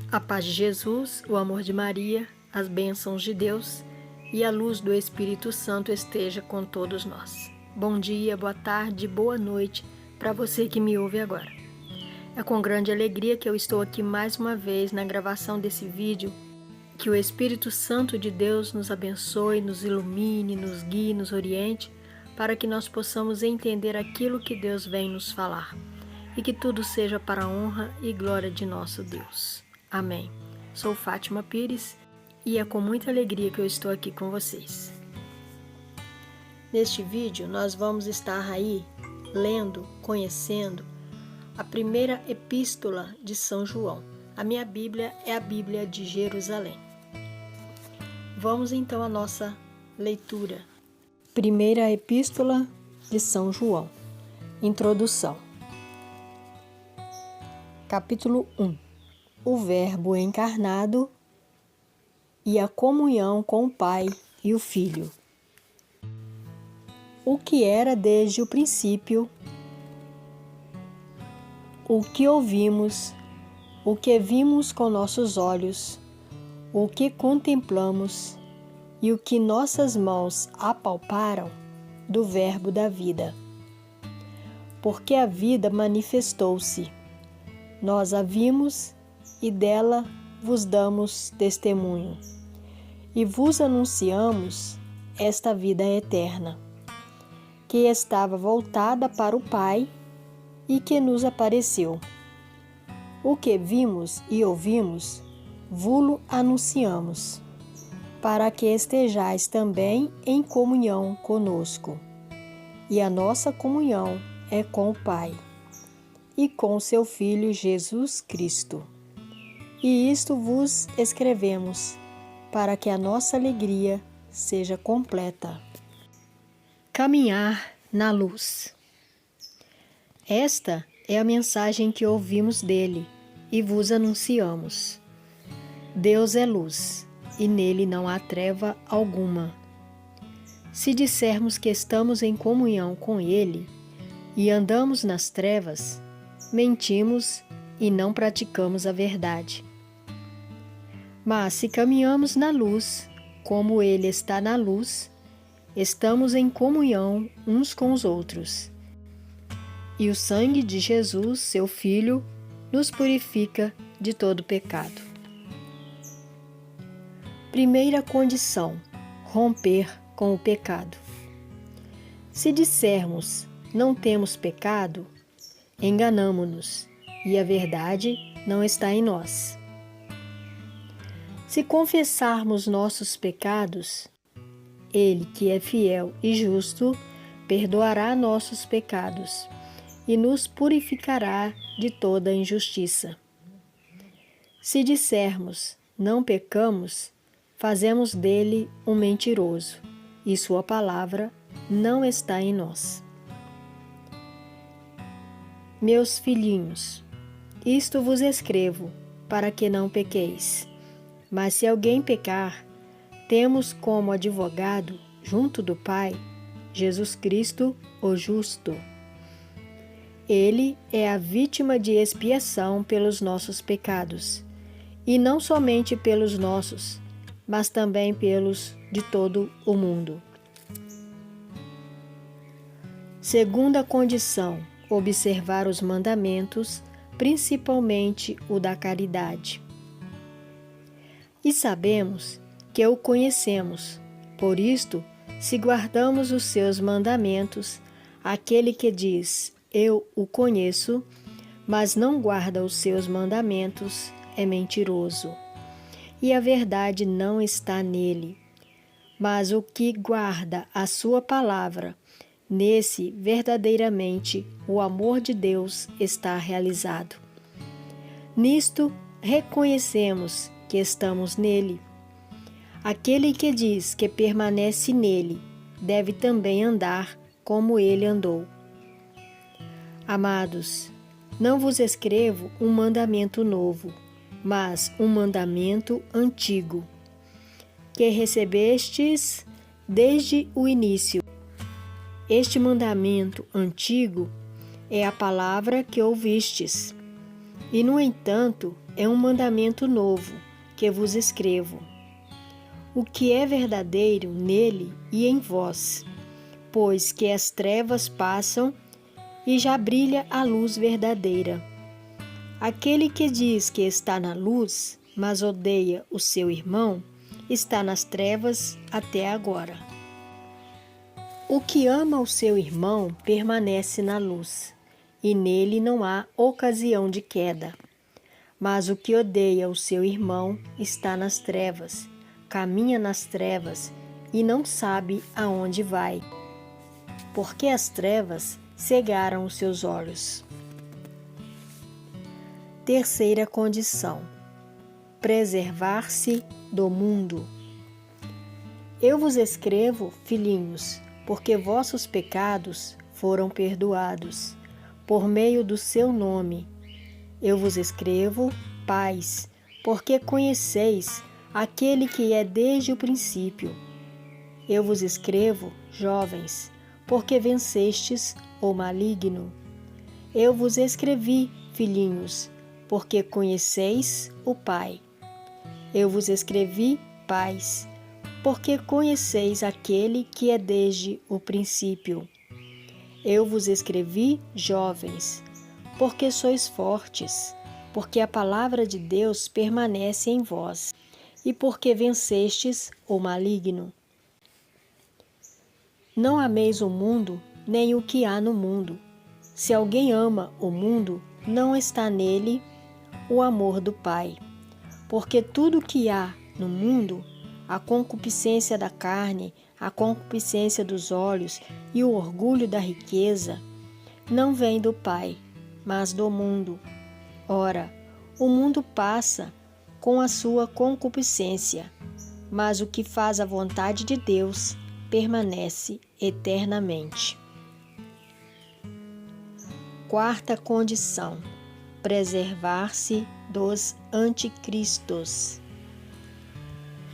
A paz de Jesus, o amor de Maria, as bênçãos de Deus e a luz do Espírito Santo esteja com todos nós. Bom dia, boa tarde, boa noite para você que me ouve agora. É com grande alegria que eu estou aqui mais uma vez na gravação desse vídeo. Que o Espírito Santo de Deus nos abençoe, nos ilumine, nos guie, nos oriente, para que nós possamos entender aquilo que Deus vem nos falar e que tudo seja para a honra e glória de nosso Deus. Amém. Sou Fátima Pires e é com muita alegria que eu estou aqui com vocês. Neste vídeo nós vamos estar aí lendo, conhecendo a primeira epístola de São João. A minha Bíblia é a Bíblia de Jerusalém. Vamos então à nossa leitura. Primeira epístola de São João. Introdução. Capítulo 1. O Verbo encarnado e a comunhão com o Pai e o Filho. O que era desde o princípio, o que ouvimos, o que vimos com nossos olhos, o que contemplamos e o que nossas mãos apalparam do Verbo da vida. Porque a vida manifestou-se, nós a vimos e dela vos damos testemunho, e vos anunciamos esta vida eterna, que estava voltada para o Pai e que nos apareceu. O que vimos e ouvimos, vulo anunciamos, para que estejais também em comunhão conosco. E a nossa comunhão é com o Pai e com seu Filho Jesus Cristo. E isto vos escrevemos, para que a nossa alegria seja completa. Caminhar na luz. Esta é a mensagem que ouvimos dele e vos anunciamos. Deus é luz, e nele não há treva alguma. Se dissermos que estamos em comunhão com ele e andamos nas trevas, mentimos e não praticamos a verdade. Mas se caminhamos na luz, como ele está na luz, estamos em comunhão uns com os outros. E o sangue de Jesus, seu Filho, nos purifica de todo pecado. Primeira condição: romper com o pecado. Se dissermos não temos pecado, enganamo-nos e a verdade não está em nós. Se confessarmos nossos pecados, ele, que é fiel e justo, perdoará nossos pecados e nos purificará de toda injustiça. Se dissermos não pecamos, fazemos dele um mentiroso, e sua palavra não está em nós. Meus filhinhos, isto vos escrevo, para que não pequeis. Mas se alguém pecar, temos como advogado, junto do Pai, Jesus Cristo, o justo. Ele é a vítima de expiação pelos nossos pecados, e não somente pelos nossos, mas também pelos de todo o mundo. Segunda condição: observar os mandamentos, principalmente o da caridade. E sabemos que o conhecemos, por isto, se guardamos os seus mandamentos, aquele que diz, eu o conheço, mas não guarda os seus mandamentos, é mentiroso. E a verdade não está nele. Mas o que guarda a sua palavra, nesse verdadeiramente o amor de Deus está realizado. Nisto reconhecemos que estamos nele. Aquele que diz que permanece nele deve também andar como ele andou. Amados, não vos escrevo um mandamento novo, mas um mandamento antigo, que recebestes desde o início. Este mandamento antigo é a palavra que ouvistes. E, no entanto, é um mandamento novo que vos escrevo: o que é verdadeiro nele e em vós, pois que as trevas passam e já brilha a luz verdadeira. Aquele que diz que está na luz, mas odeia o seu irmão, está nas trevas até agora. O que ama o seu irmão permanece na luz, e nele não há ocasião de queda. Mas o que odeia o seu irmão está nas trevas, caminha nas trevas e não sabe aonde vai, porque as trevas cegaram os seus olhos. Terceira condição: preservar-se do mundo. Eu vos escrevo, filhinhos, porque vossos pecados foram perdoados, por meio do seu nome. Eu vos escrevo, pais, porque conheceis aquele que é desde o princípio. Eu vos escrevo, jovens, porque vencestes o maligno. Eu vos escrevi, filhinhos, porque conheceis o Pai. Eu vos escrevi, pais, porque conheceis aquele que é desde o princípio. Eu vos escrevi, jovens, porque sois fortes, porque a palavra de Deus permanece em vós, e porque vencestes o maligno. Não ameis o mundo, nem o que há no mundo. Se alguém ama o mundo, não está nele o amor do Pai. Porque tudo que há no mundo, a concupiscência da carne, a concupiscência dos olhos e o orgulho da riqueza, não vem do Pai, mas do mundo. Ora, o mundo passa com a sua concupiscência, mas o que faz a vontade de Deus permanece eternamente. Quarta condição: preservar-se dos anticristos.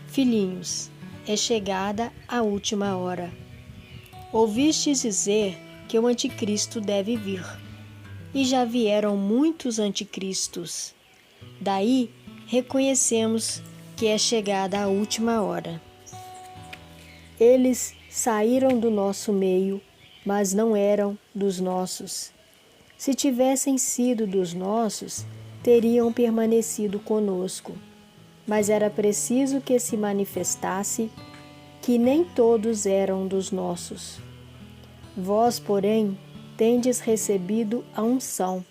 Filhinhos, é chegada a última hora. Ouvistes dizer que o anticristo deve vir, e já vieram muitos anticristos. Daí reconhecemos que é chegada a última hora. Eles saíram do nosso meio, mas não eram dos nossos. Se tivessem sido dos nossos, teriam permanecido conosco. Mas era preciso que se manifestasse que nem todos eram dos nossos. Vós, porém, tendes recebido a unção,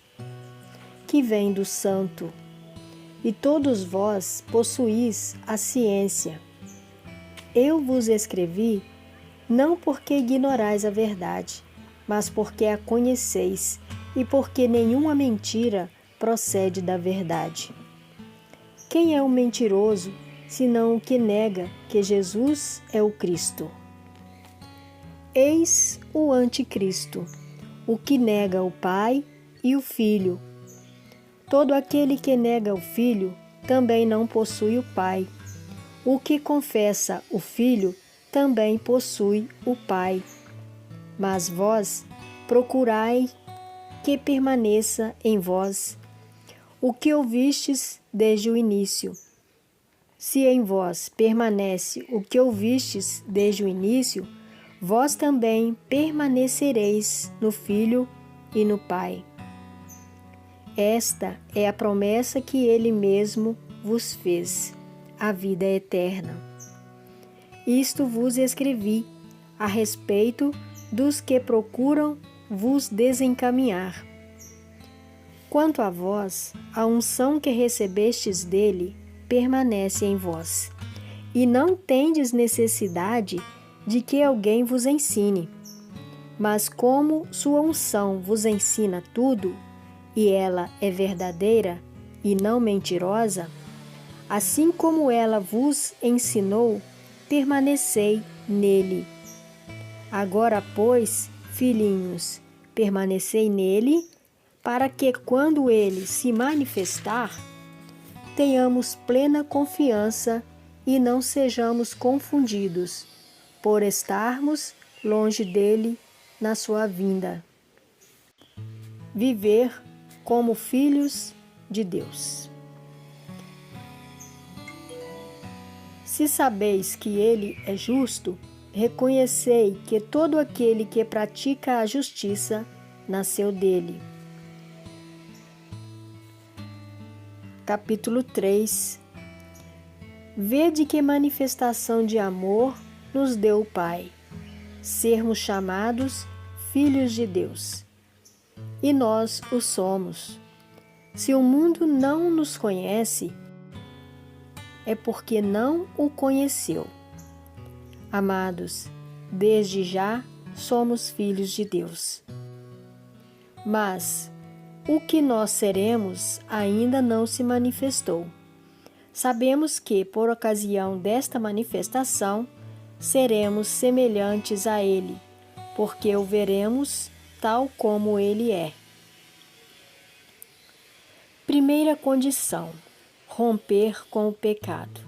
que vem do Santo, e todos vós possuís a ciência. Eu vos escrevi não porque ignorais a verdade, mas porque a conheceis e porque nenhuma mentira procede da verdade. Quem é o mentiroso, senão o que nega que Jesus é o Cristo? Eis o anticristo, o que nega o Pai e o Filho. Todo aquele que nega o Filho também não possui o Pai. O que confessa o Filho também possui o Pai. Mas vós procurai que permaneça em vós o que ouvistes desde o início. Se em vós permanece o que ouvistes desde o início, vós também permanecereis no Filho e no Pai. Esta é a promessa que Ele mesmo vos fez, a vida eterna. Isto vos escrevi a respeito dos que procuram vos desencaminhar. Quanto a vós, a unção que recebestes dele permanece em vós, e não tendes necessidade de que alguém vos ensine. Mas como sua unção vos ensina tudo, e ela é verdadeira e não mentirosa, assim como ela vos ensinou, permanecei nele. Agora, pois, filhinhos, permanecei nele, para que, quando ele se manifestar, tenhamos plena confiança e não sejamos confundidos, por estarmos longe dele na sua vinda. Viver como filhos de Deus. Se sabeis que ele é justo, reconhecei que todo aquele que pratica a justiça nasceu dele. Capítulo 3. Vede que manifestação de amor nos deu o Pai, sermos chamados filhos de Deus. E nós o somos. Se o mundo não nos conhece, é porque não o conheceu. Amados, desde já somos filhos de Deus. Mas o que nós seremos ainda não se manifestou. Sabemos que, por ocasião desta manifestação, seremos semelhantes a Ele, porque o veremos tal como Ele é. Primeira condição: romper com o pecado.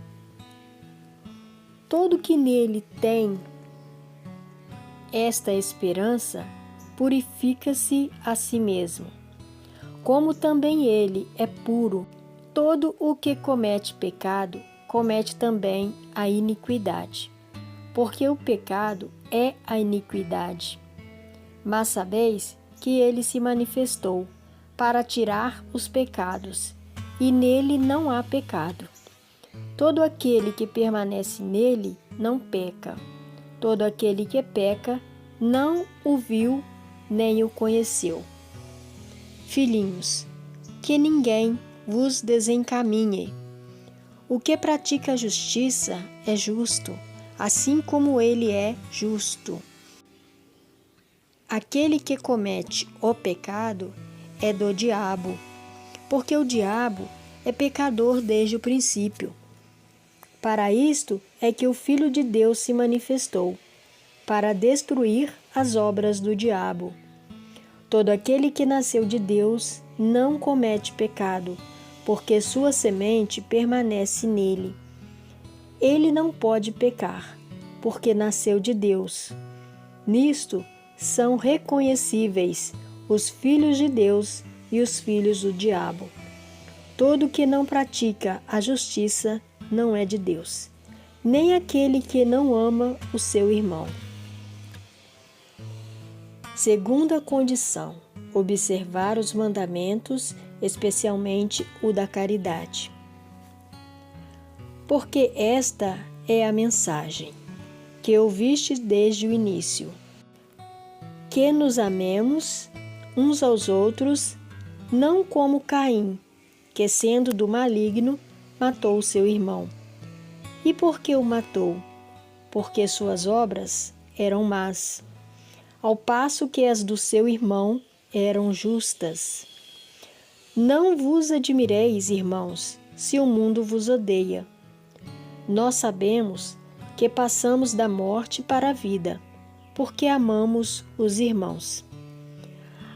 Todo que nele tem esta esperança purifica-se a si mesmo, como também ele é puro. Todo o que comete pecado comete também a iniquidade, porque o pecado é a iniquidade. Mas sabeis que ele se manifestou para tirar os pecados, e nele não há pecado. Todo aquele que permanece nele não peca. Todo aquele que peca não o viu nem o conheceu. Filhinhos, que ninguém vos desencaminhe. O que pratica a justiça é justo, assim como ele é justo. Aquele que comete o pecado é do diabo, porque o diabo é pecador desde o princípio. Para isto é que o Filho de Deus se manifestou, para destruir as obras do diabo. Todo aquele que nasceu de Deus não comete pecado, porque sua semente permanece nele. Ele não pode pecar, porque nasceu de Deus. Nisto são reconhecíveis os filhos de Deus e os filhos do diabo. Todo que não pratica a justiça não é de Deus, nem aquele que não ama o seu irmão. Segunda condição: observar os mandamentos, especialmente o da caridade. Porque esta é a mensagem que ouviste desde o início, que nos amemos uns aos outros, não como Caim, que sendo do maligno, matou o seu irmão. E por que o matou? Porque suas obras eram más, ao passo que as do seu irmão eram justas. Não vos admireis, irmãos, se o mundo vos odeia. Nós sabemos que passamos da morte para a vida, porque amamos os irmãos.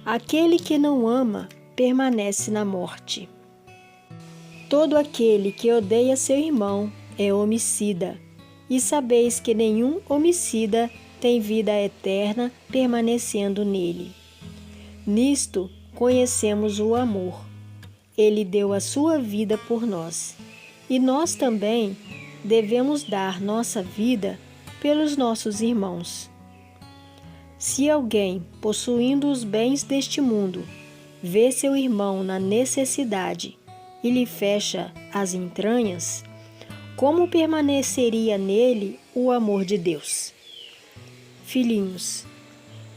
Aquele que não ama permanece na morte. Todo aquele que odeia seu irmão é homicida, e sabeis que nenhum homicida tem vida eterna permanecendo nele. Nisto conhecemos o amor. Ele deu a sua vida por nós, e nós também devemos dar nossa vida pelos nossos irmãos. Se alguém, possuindo os bens deste mundo, vê seu irmão na necessidade e lhe fecha as entranhas, como permaneceria nele o amor de Deus? Filhinhos,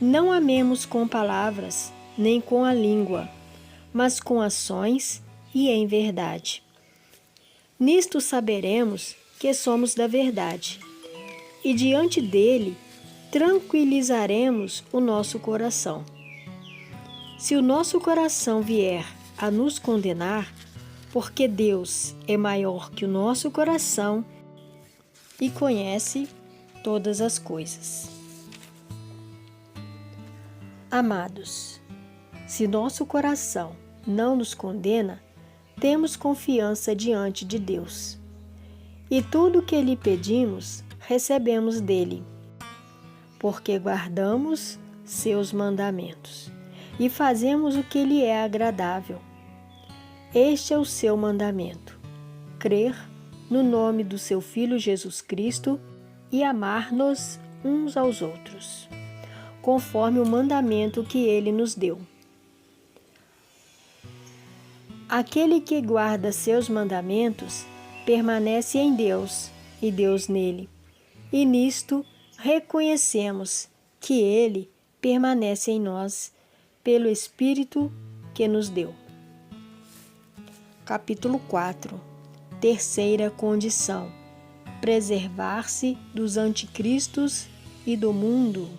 não amemos com palavras, nem com a língua, mas com ações e em verdade. Nisto saberemos que somos da verdade, e diante dele tranquilizaremos o nosso coração. Se o nosso coração vier a nos condenar, porque Deus é maior que o nosso coração e conhece todas as coisas. Amados, se nosso coração não nos condena, temos confiança diante de Deus. E tudo o que lhe pedimos, recebemos dele, porque guardamos seus mandamentos e fazemos o que lhe é agradável. Este é o seu mandamento: crer no nome do seu Filho Jesus Cristo e amar-nos uns aos outros, conforme o mandamento que ele nos deu. Aquele que guarda seus mandamentos permanece em Deus e Deus nele, e nisto reconhecemos que ele permanece em nós pelo Espírito que nos deu. Capítulo 4. Terceira condição: preservar-se dos anticristos e do mundo.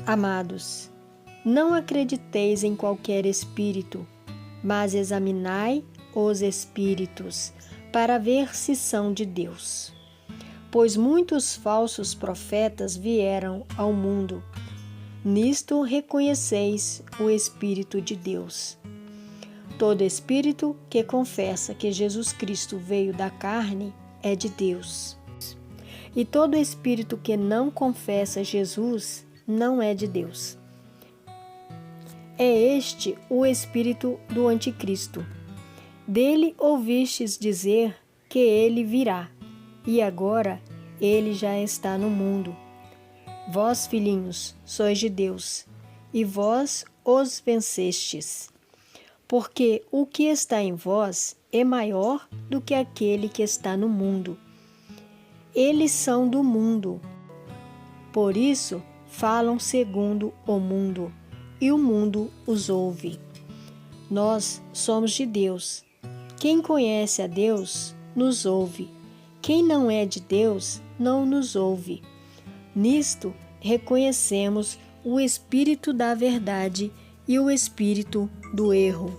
Amados, não acrediteis em qualquer espírito, mas examinai os espíritos, para ver se são de Deus. Pois muitos falsos profetas vieram ao mundo. Nisto reconheceis o Espírito de Deus. Todo espírito que confessa que Jesus Cristo veio da carne é de Deus. E todo espírito que não confessa Jesus não é de Deus. É este o espírito do anticristo. Dele ouvistes dizer que ele virá, e agora ele já está no mundo. Vós, filhinhos, sois de Deus, e vós os vencestes. Porque o que está em vós é maior do que aquele que está no mundo. Eles são do mundo, por isso falam segundo o mundo, e o mundo os ouve. Nós somos de Deus. Quem conhece a Deus, nos ouve. Quem não é de Deus, não nos ouve. Nisto reconhecemos o espírito da verdade e o espírito do erro.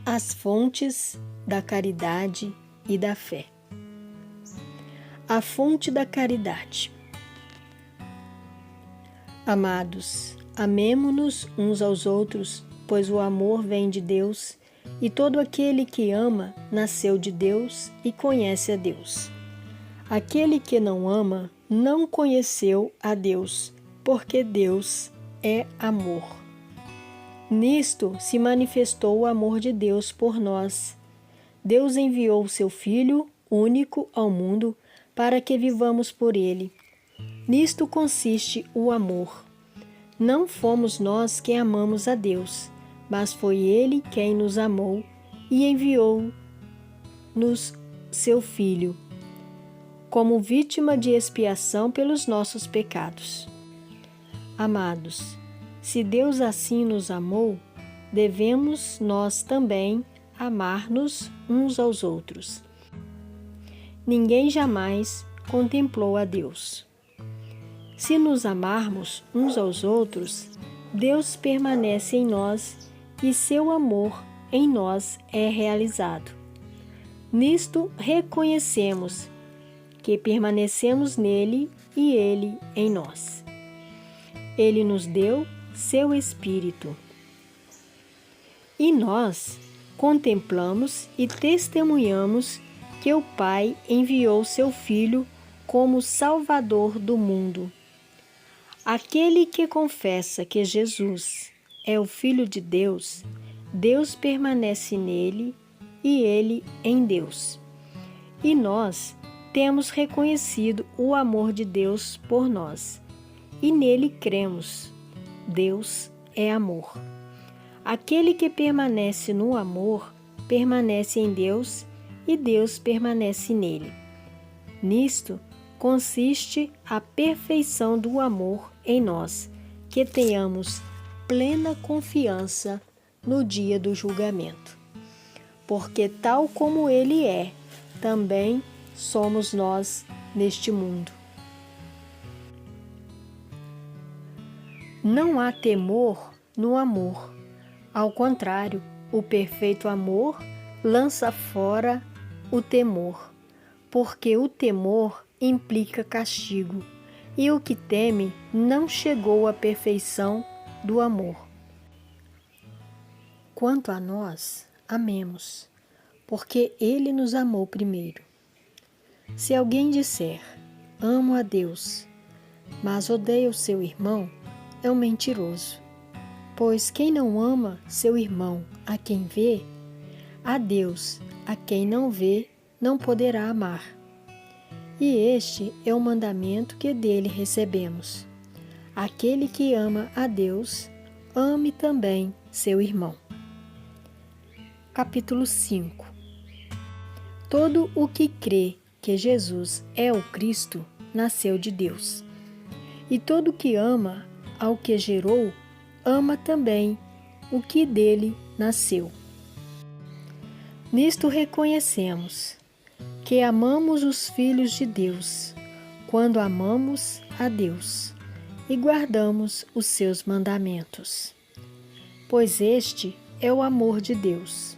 As fontes da caridade e da fé. A fonte da caridade. Amados, amemo-nos uns aos outros, pois o amor vem de Deus, e todo aquele que ama nasceu de Deus e conhece a Deus. Aquele que não ama não conheceu a Deus, porque Deus é amor. Nisto se manifestou o amor de Deus por nós. Deus enviou o seu Filho único ao mundo para que vivamos por ele. Nisto consiste o amor. Não fomos nós que amamos a Deus, mas foi ele quem nos amou e enviou-nos seu Filho, como vítima de expiação pelos nossos pecados. Amados, se Deus assim nos amou, devemos nós também amar-nos uns aos outros. Ninguém jamais contemplou a Deus. Se nos amarmos uns aos outros, Deus permanece em nós e seu amor em nós é realizado. Nisto reconhecemos que permanecemos nele e ele em nós. Ele nos deu seu Espírito. E nós contemplamos e testemunhamos que o Pai enviou seu Filho como Salvador do mundo. Aquele que confessa que Jesus é o Filho de Deus, Deus permanece nele e ele em Deus. E nós temos reconhecido o amor de Deus por nós, e nele cremos. Deus é amor. Aquele que permanece no amor, permanece em Deus e Deus permanece nele. Nisto consiste a perfeição do amor em nós, que tenhamos plena confiança no dia do julgamento. Porque tal como ele é, também somos nós neste mundo. Não há temor no amor. Ao contrário, o perfeito amor lança fora o temor, porque o temor implica castigo, e o que teme não chegou à perfeição do amor. Quanto a nós, amemos, porque ele nos amou primeiro. Se alguém disser, amo a Deus, mas odeia o seu irmão, é um mentiroso. Pois quem não ama seu irmão a quem vê, a Deus a quem não vê não poderá amar. E este é o mandamento que dele recebemos: aquele que ama a Deus, ame também seu irmão. Capítulo 5. Todo o que crê que Jesus é o Cristo nasceu de Deus. E todo o que ama ao que gerou, ama também o que dele nasceu. Nisto reconhecemos que amamos os filhos de Deus, quando amamos a Deus e guardamos os seus mandamentos. Pois este é o amor de Deus,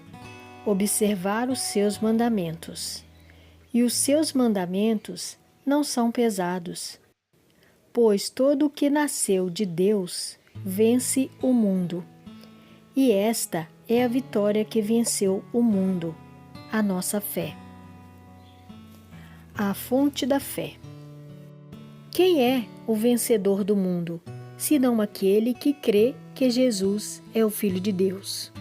observar os seus mandamentos. E os seus mandamentos não são pesados, pois todo o que nasceu de Deus vence o mundo. E esta é a vitória que venceu o mundo, a nossa fé. A fonte da fé. Quem é o vencedor do mundo, senão aquele que crê que Jesus é o Filho de Deus?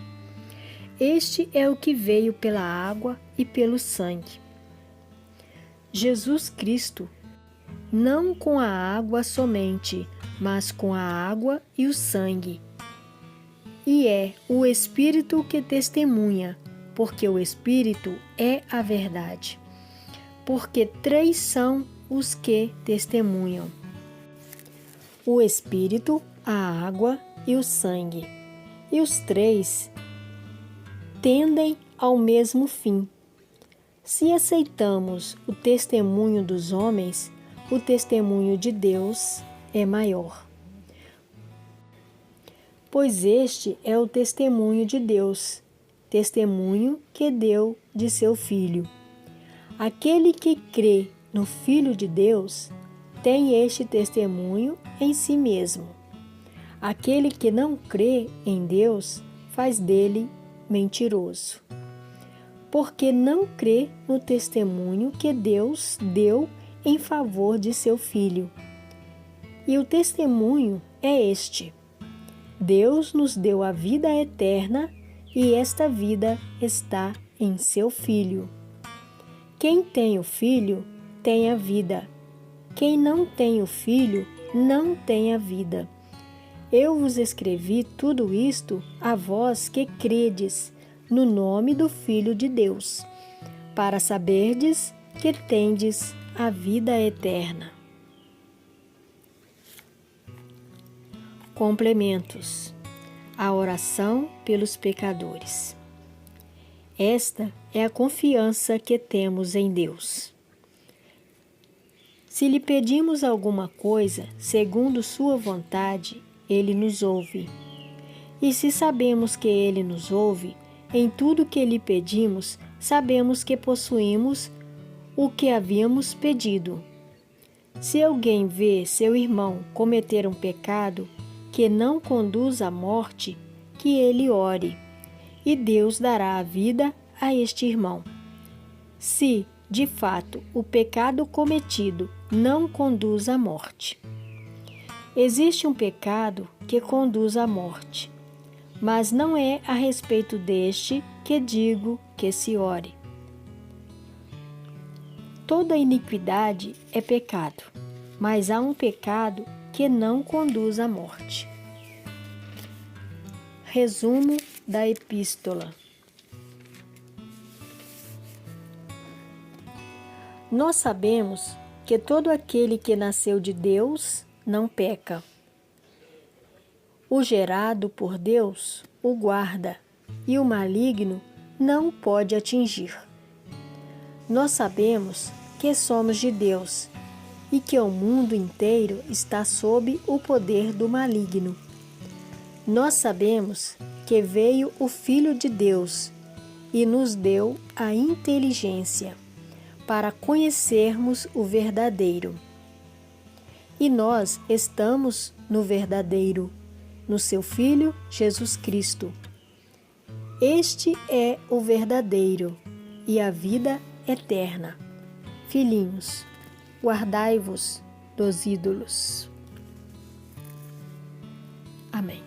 Este é o que veio pela água e pelo sangue. Jesus Cristo, não com a água somente, mas com a água e o sangue. E é o Espírito que testemunha, porque o Espírito é a verdade. Porque 3 são os que testemunham: o Espírito, a água e o sangue. E os 3 tendem ao mesmo fim. Se aceitamos o testemunho dos homens, o testemunho de Deus é maior. Pois este é o testemunho de Deus, testemunho que deu de seu Filho. Aquele que crê no Filho de Deus tem este testemunho em si mesmo. Aquele que não crê em Deus faz dele mentiroso, porque não crê no testemunho que Deus deu em favor de seu Filho. E o testemunho é este: Deus nos deu a vida eterna e esta vida está em seu Filho. Quem tem o Filho tem a vida. Quem não tem o Filho não tem a vida. Eu vos escrevi tudo isto a vós que credes no nome do Filho de Deus, para saberdes que tendes a vida eterna. Complementos. A oração pelos pecadores. Esta é a confiança que temos em Deus. Se lhe pedimos alguma coisa segundo sua vontade, ele nos ouve. E se sabemos que ele nos ouve, em tudo que lhe pedimos, sabemos que possuímos o que havíamos pedido. Se alguém vê seu irmão cometer um pecado que não conduz à morte, que ele ore, e Deus dará a vida a este irmão. Se, de fato, o pecado cometido não conduz à morte. Existe um pecado que conduz à morte, mas não é a respeito deste que digo que se ore. Toda iniquidade é pecado, mas há um pecado que não conduz à morte. Resumo da epístola. Nós sabemos que todo aquele que nasceu de Deus não peca. O gerado por Deus o guarda, e o maligno não o pode atingir. Nós sabemos que somos de Deus e que o mundo inteiro está sob o poder do maligno. Nós sabemos que veio o Filho de Deus e nos deu a inteligência para conhecermos o verdadeiro. E nós estamos no verdadeiro, no seu Filho Jesus Cristo. Este é o verdadeiro e a vida eterna. Filhinhos, guardai-vos dos ídolos. Amém.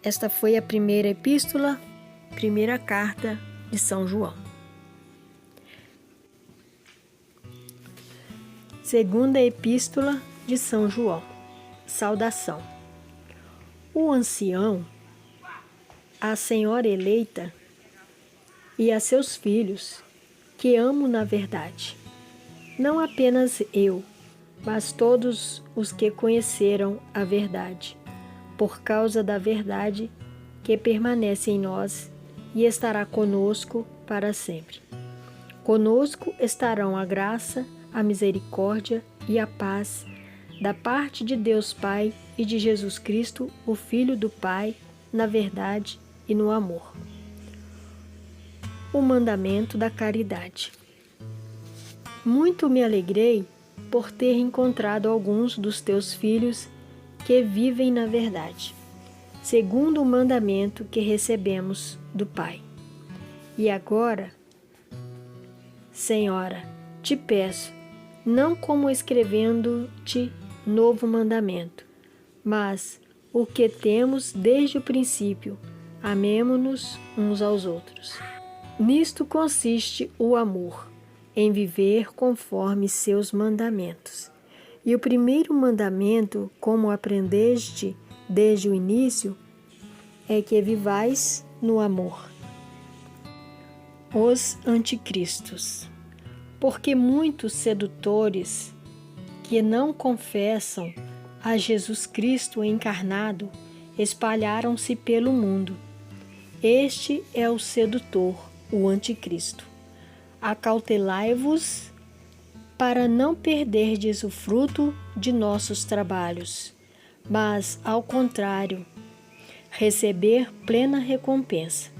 esta foi a primeira epístola, primeira carta de São João. Segunda epístola de São João. Saudação. O ancião, a senhora eleita e a seus filhos, que amo na verdade. Não apenas eu, mas todos os que conheceram a verdade, por causa da verdade que permanece em nós e estará conosco para sempre. Conosco estarão a graça, a misericórdia e a paz da parte de Deus Pai e de Jesus Cristo, o Filho do Pai, na verdade e no amor. O mandamento da caridade. Muito me alegrei por ter encontrado alguns dos teus filhos que vivem na verdade, segundo o mandamento que recebemos do Pai. E agora, Senhora, te peço, não como escrevendo-te novo mandamento, mas o que temos desde o princípio, amemo-nos uns aos outros. Nisto consiste o amor, em viver conforme seus mandamentos. E o primeiro mandamento, como aprendeste desde o início, é que vivais no amor. Os anticristos. Porque muitos sedutores que não confessam a Jesus Cristo encarnado espalharam-se pelo mundo. Este é o sedutor, o anticristo. Acautelai-vos para não perderdes o fruto de nossos trabalhos, mas, ao contrário, receber plena recompensa.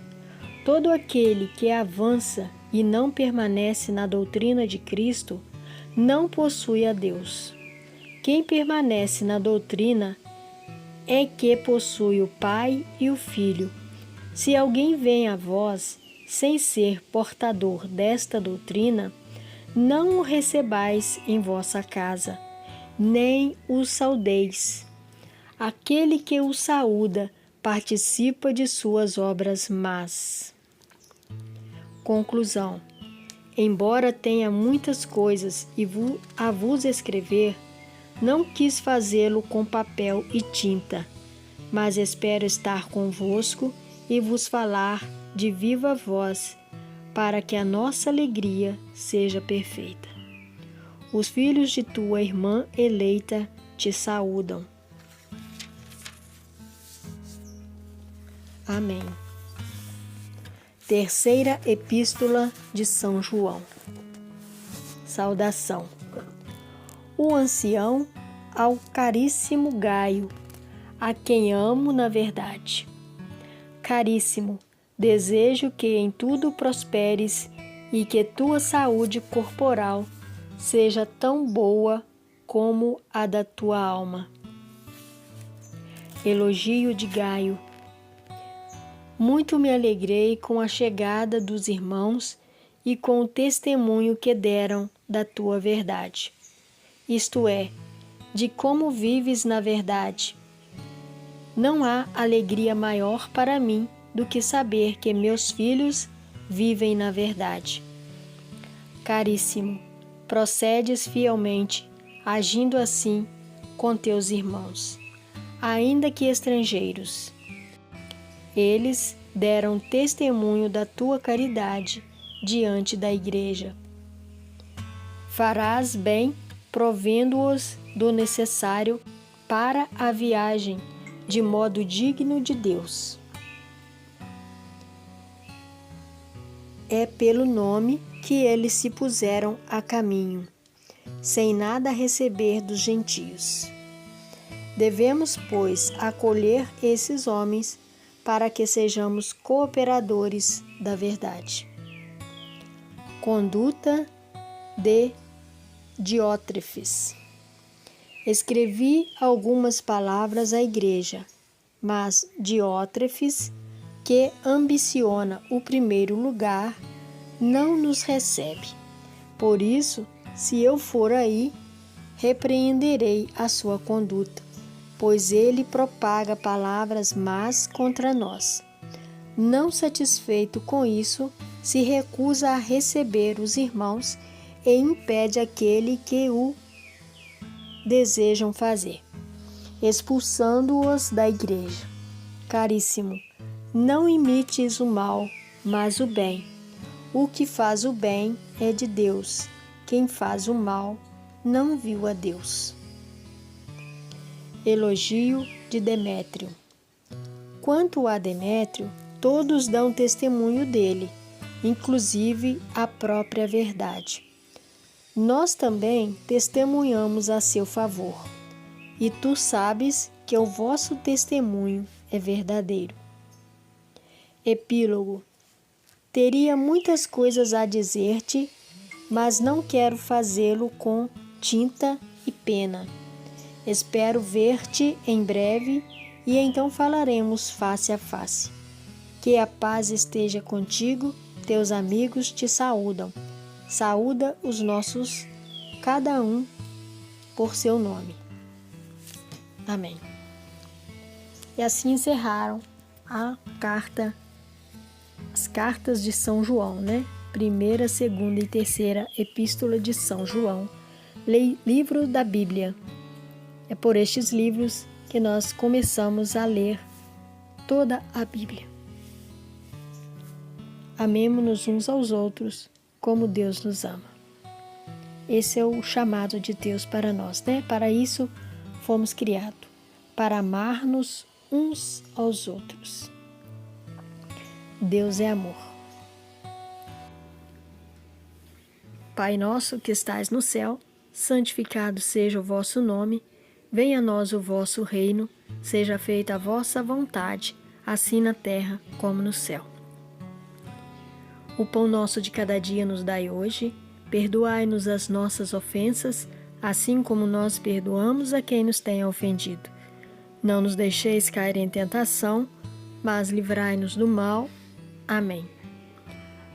Todo aquele que avança e não permanece na doutrina de Cristo não possui a Deus. Quem permanece na doutrina é que possui o Pai e o Filho. Se alguém vem a vós sem ser portador desta doutrina, não o recebais em vossa casa, nem o saudeis. Aquele que o saúda participa de suas obras más. Conclusão. Embora tenha muitas coisas a vos escrever, não quis fazê-lo com papel e tinta, mas espero estar convosco e vos falar de viva voz, para que a nossa alegria seja perfeita. Os filhos de tua irmã eleita te saúdam. Amém. Terceira epístola de São João. Saudação. O ancião ao caríssimo Gaio, a quem amo na verdade. Caríssimo, desejo que em tudo prosperes e que tua saúde corporal seja tão boa como a da tua alma. Elogio de Gaio. Muito me alegrei com a chegada dos irmãos e com o testemunho que deram da tua verdade. Isto é, de como vives na verdade. Não há alegria maior para mim do que saber que meus filhos vivem na verdade. Caríssimo, procedes fielmente, agindo assim com teus irmãos, ainda que estrangeiros. Eles deram testemunho da tua caridade diante da Igreja. Farás bem, provendo-os do necessário para a viagem, de modo digno de Deus. É pelo nome que eles se puseram a caminho, sem nada receber dos gentios. Devemos, pois, acolher esses homens para que sejamos cooperadores da verdade. Conduta de Diótrefes. Escrevi algumas palavras à igreja, mas Diótrefes, que ambiciona o primeiro lugar, não nos recebe. Por isso, se eu for aí, repreenderei a sua conduta, pois ele propaga palavras más contra nós. Não satisfeito com isso, se recusa a receber os irmãos e impede aquele que o desejam fazer, expulsando-os da igreja. Caríssimo, não imites o mal, mas o bem. O que faz o bem é de Deus. Quem faz o mal não viu a Deus. Elogio de Demétrio. Quanto a Demétrio, todos dão testemunho dele, inclusive a própria verdade. Nós também testemunhamos a seu favor, e tu sabes que o vosso testemunho é verdadeiro. Epílogo. Teria muitas coisas a dizer-te, mas não quero fazê-lo com tinta e pena. Espero ver-te em breve e então falaremos face a face. Que a paz esteja contigo, teus amigos te saúdam. Saúda os nossos, cada um por seu nome. Amém. E assim encerraram as cartas de São João, né? Primeira, segunda e terceira epístola de São João, livro da Bíblia. É por estes livros que nós começamos a ler toda a Bíblia. Amemo-nos uns aos outros como Deus nos ama. Esse é o chamado de Deus para nós, né? Para isso fomos criados, para amar-nos uns aos outros. Deus é amor. Pai nosso que estais no céu, santificado seja o vosso nome, venha a nós o vosso reino, seja feita a vossa vontade, assim na terra como no céu. O pão nosso de cada dia nos dai hoje, perdoai-nos as nossas ofensas, assim como nós perdoamos a quem nos tem ofendido. Não nos deixeis cair em tentação, mas livrai-nos do mal. Amém.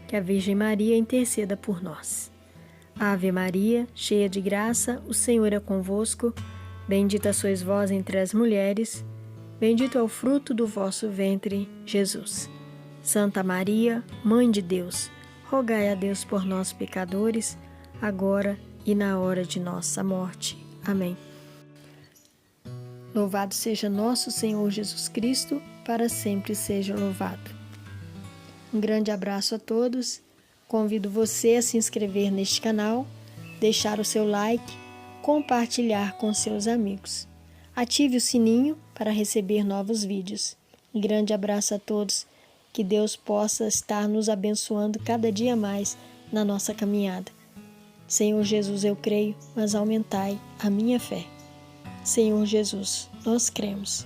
Que a Virgem Maria interceda por nós. Ave Maria, cheia de graça, o Senhor é convosco. Bendita sois vós entre as mulheres, bendito é o fruto do vosso ventre, Jesus. Santa Maria, Mãe de Deus, rogai a Deus por nós pecadores, agora e na hora de nossa morte. Amém. Louvado seja nosso Senhor Jesus Cristo, para sempre seja louvado. Um grande abraço a todos. Convido você a se inscrever neste canal, deixar o seu like, compartilhar com seus amigos. Ative o sininho para receber novos vídeos. Um grande abraço a todos. Que Deus possa estar nos abençoando cada dia mais na nossa caminhada. Senhor Jesus, eu creio, mas aumentai a minha fé. Senhor Jesus, nós cremos,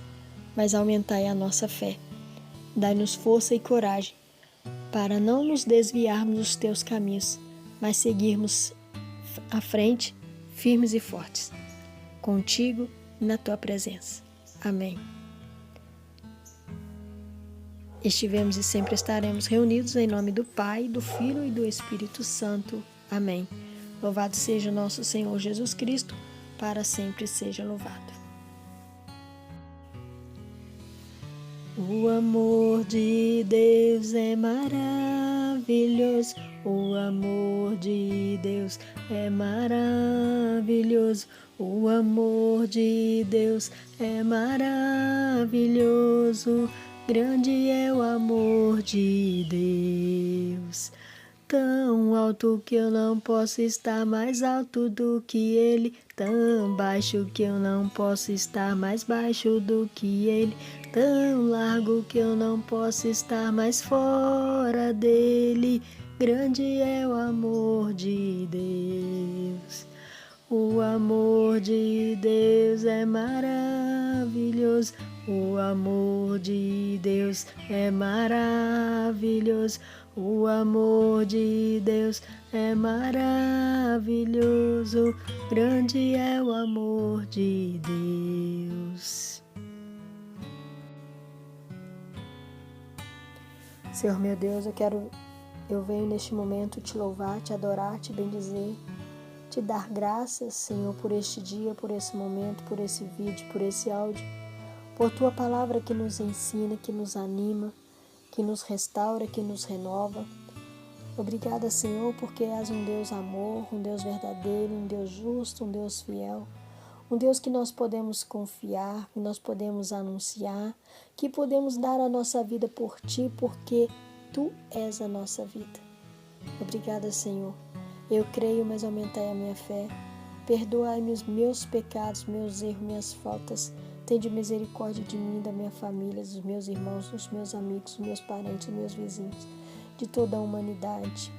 mas aumentai a nossa fé. Dai-nos força e coragem para não nos desviarmos dos teus caminhos, mas seguirmos à frente, firmes e fortes, contigo e na tua presença. Amém. Estivemos e sempre estaremos reunidos em nome do Pai, do Filho e do Espírito Santo. Amém. Louvado seja o nosso Senhor Jesus Cristo, para sempre seja louvado. O amor de Deus é maravilhoso, o amor de Deus é maravilhoso, o amor de Deus é maravilhoso, grande é o amor de Deus. Tão alto que eu não posso estar mais alto do que Ele, tão baixo que eu não posso estar mais baixo do que Ele, tão largo que eu não posso estar mais fora dele. Grande é o amor de Deus. O amor de Deus é maravilhoso. O amor de Deus é maravilhoso. O amor de Deus é maravilhoso. Grande é o amor de Deus. Senhor meu Deus, eu venho neste momento te louvar, te adorar, te bendizer, te dar graças, Senhor, por este dia, por esse momento, por esse vídeo, por esse áudio. por Tua palavra que nos ensina, que nos anima, que nos restaura, que nos renova. Obrigada, Senhor, porque és um Deus amor, um Deus verdadeiro, um Deus justo, um Deus fiel, um Deus que nós podemos confiar, que nós podemos anunciar, que podemos dar a nossa vida por Ti, porque Tu és a nossa vida. Obrigada, Senhor. Eu creio, mas aumentai a minha fé. Perdoai-me os meus pecados, meus erros, minhas faltas. Tende misericórdia de mim, da minha família, dos meus irmãos, dos meus amigos, dos meus parentes, dos meus vizinhos, de toda a humanidade,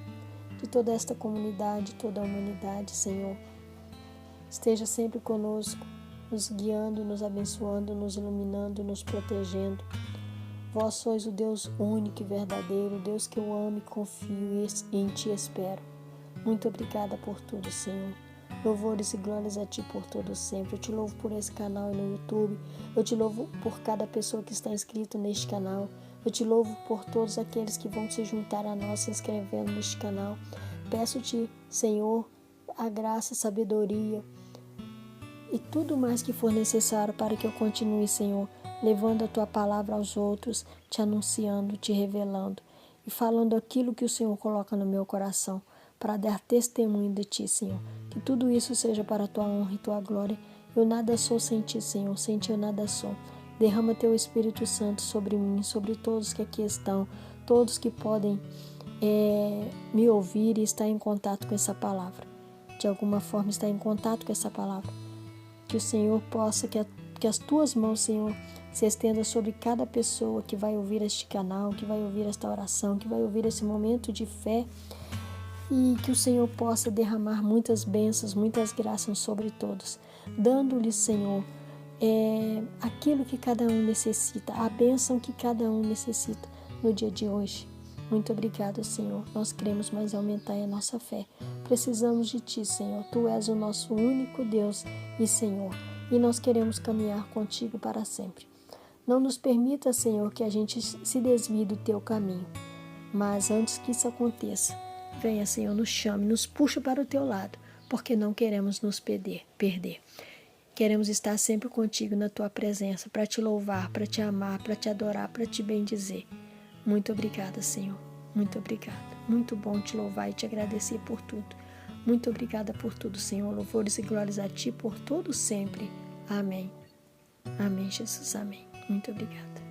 de toda esta comunidade, toda a humanidade, Senhor. Esteja sempre conosco, nos guiando, nos abençoando, nos iluminando, nos protegendo. Vós sois o Deus único e verdadeiro, o Deus que eu amo e confio e em Ti espero. Muito obrigada por tudo, Senhor. Louvores e glórias a Ti por todo sempre. Eu Te louvo por esse canal no YouTube. Eu Te louvo por cada pessoa que está inscrito neste canal. Eu Te louvo por todos aqueles que vão se juntar a nós se inscrevendo neste canal. Peço-Te, Senhor, a graça, a sabedoria e tudo mais que for necessário para que eu continue, Senhor, levando a Tua palavra aos outros, Te anunciando, Te revelando e falando aquilo que o Senhor coloca no meu coração para dar testemunho de Ti, Senhor. Que tudo isso seja para a Tua honra e Tua glória. Eu nada sou sem Ti, Senhor, sem Ti eu nada sou. Derrama Teu Espírito Santo sobre mim, sobre todos que aqui estão, todos que podem me ouvir e estar em contato com essa palavra. De alguma forma estar em contato com essa palavra. Que o Senhor possa, que as Tuas mãos, Senhor, se estendam sobre cada pessoa que vai ouvir este canal, que vai ouvir esta oração, que vai ouvir esse momento de fé, e que o Senhor possa derramar muitas bênçãos, muitas graças sobre todos, dando-lhes, Senhor, aquilo que cada um necessita, a bênção que cada um necessita no dia de hoje. Muito obrigado, Senhor. Nós queremos mais aumentar a nossa fé. Precisamos de Ti, Senhor. Tu és o nosso único Deus e Senhor, e nós queremos caminhar contigo para sempre. Não nos permita, Senhor, que a gente se desvie do Teu caminho, mas antes que isso aconteça, venha, Senhor, nos chame, nos puxa para o Teu lado, porque não queremos nos perder. Queremos estar sempre contigo na Tua presença, para Te louvar, para Te amar, para Te adorar, para Te bendizer. Muito obrigada, Senhor. Muito obrigada. Muito bom Te louvar e Te agradecer por tudo. Muito obrigada por tudo, Senhor. Louvores e glórias a Ti por todo sempre. Amém. Amém, Jesus. Amém. Muito obrigada.